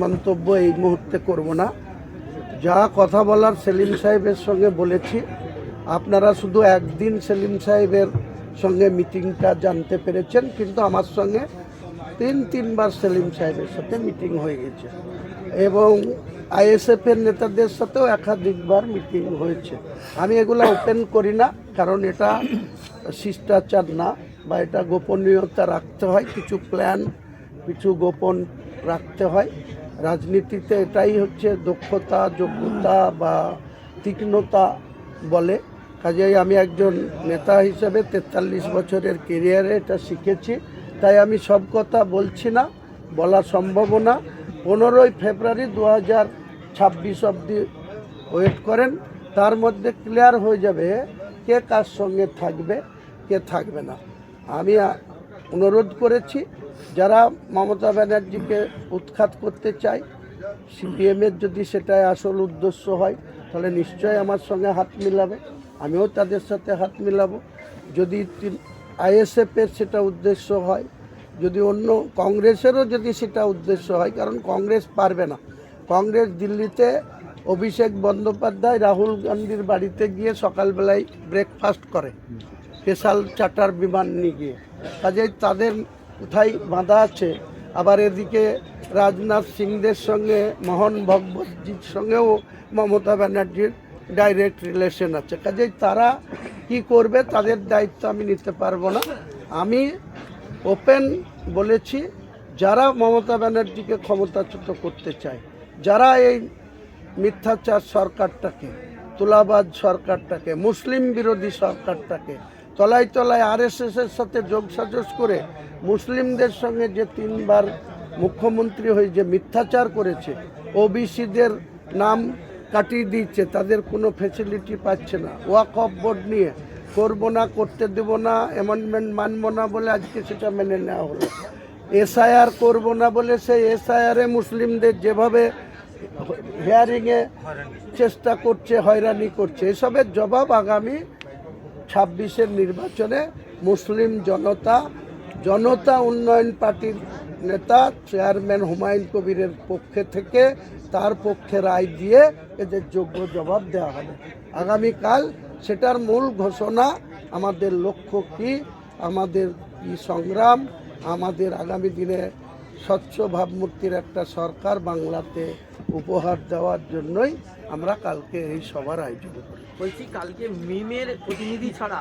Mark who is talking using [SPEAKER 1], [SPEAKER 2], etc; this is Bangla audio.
[SPEAKER 1] মন্তব্য এই মুহূর্তে করব না। যা কথা বলার সেলিম সাহেবের সঙ্গে বলেছি। আপনারা শুধু একদিন সেলিম সাহেবের সঙ্গে মিটিংটা জানতে পেরেছেন, কিন্তু আমার সঙ্গে তিনবার সেলিম সাহেবের সাথে মিটিং হয়ে গেছে এবং আইএসএফের নেতাদের সাথেও একাধিকবার মিটিং হয়েছে। আমি এগুলো ওপেন করি না, কারণ এটা শিষ্টাচার না, বা এটা গোপনীয়তা রাখতে হয়। কিছু প্ল্যান, কিছু গোপন রাখতে হয়। রাজনীতিতে এটাই হচ্ছে দক্ষতা, যোগ্যতা বা তীক্ষ্ণতা বলে। কাজেই আমি একজন নেতা হিসেবে 43 বছরের কেরিয়ারে এটা শিখেছি। তাই আমি সব কথা বলছি না, বলা সম্ভব না। 15ই ফেব্রুয়ারি 2026 অবধি ওয়েট করেন, তার মধ্যে ক্লিয়ার হয়ে যাবে কে কার সঙ্গে থাকবে, কে থাকবে না। আমি অনুরোধ করেছি, যারা মমতা ব্যানার্জিকে উৎখাত করতে চায়, সিপিএমের যদি সেটাই আসল উদ্দেশ্য হয়, তাহলে নিশ্চয়ই আমার সঙ্গে হাত মিলাবে, আমিও তাদের সাথে হাত মিলাবো। যদি আইএসএফের সেটা উদ্দেশ্য হয়, যদি অন্য কংগ্রেসেরও যদি সেটা উদ্দেশ্য হয়, কারণ কংগ্রেস পারবে না। কংগ্রেস দিল্লিতে অভিষেক বন্দ্যোপাধ্যায় রাহুল গান্ধীর বাড়িতে গিয়ে সকালবেলায় ব্রেকফাস্ট করে স্পেশাল চার্টার বিমান নিয়ে গিয়ে। কাজেই তাদের কোথায় বাঁধা আছে। আবার এদিকে রাজনাথ সিংদের সঙ্গে, মোহন ভগবতজির সঙ্গেও মমতা ব্যানার্জির ডাইরেক্ট রিলেশন আছে। কাজেই তারা কি করবে তাদের দায়িত্ব আমি নিতে পারবো না। আমি ওপেন বলেছি, যারা মমতা ব্যানার্জিকে ক্ষমতাচ্যুত করতে চায়, যারা এই মিথ্যাচার সরকারটাকে, তুলাবাজ সরকারটাকে, মুসলিম বিরোধী সরকারটাকে তলায় তলায় আরএসএসের সাথে যোগসাজশ করে মুসলিমদের সঙ্গে যে 3বার মুখ্যমন্ত্রী হয়ে যে মিথ্যাচার করেছে, ওবিসিদের নাম কাটিয়ে দিচ্ছে, তাদের কোনো ফ্যাসিলিটি পাচ্ছে না, ওয়াকফ বোর্ড নিয়ে করবো না, করতে দেব না, অ্যামেন্ডমেন্ট মানবো না বলে আজকে সেটা মেনে নেওয়া হলো। এসআইআর করবো না বলে সেই এসআইআরে মুসলিমদের যেভাবে হিয়ারিংয়ে চেষ্টা করছে, হয়রানি করছে, এসবের জবাব আগামী 26-এর নির্বাচনে মুসলিম জনতা উন্নয়ন পার্টির নেতা চেয়ারম্যান হুমায়ুন কবিরের পক্ষে থেকে তার পক্ষে রায় দিয়ে এদের যোগ্য জবাব দেওয়া হবে আগামীকাল। সেটার মূল ঘোষণা আমাদের লক্ষ্য কি, আমাদের কি সংগ্রাম, আমাদের আগামী দিনে স্বচ্ছ ভাবমূর্তির একটা সরকার বাংলাতে উপহার দেওয়ার জন্যই আমরা কালকে এই সভার আয়োজন করি।
[SPEAKER 2] বলছি, কালকে মিমের প্রতিনিধি ছাড়া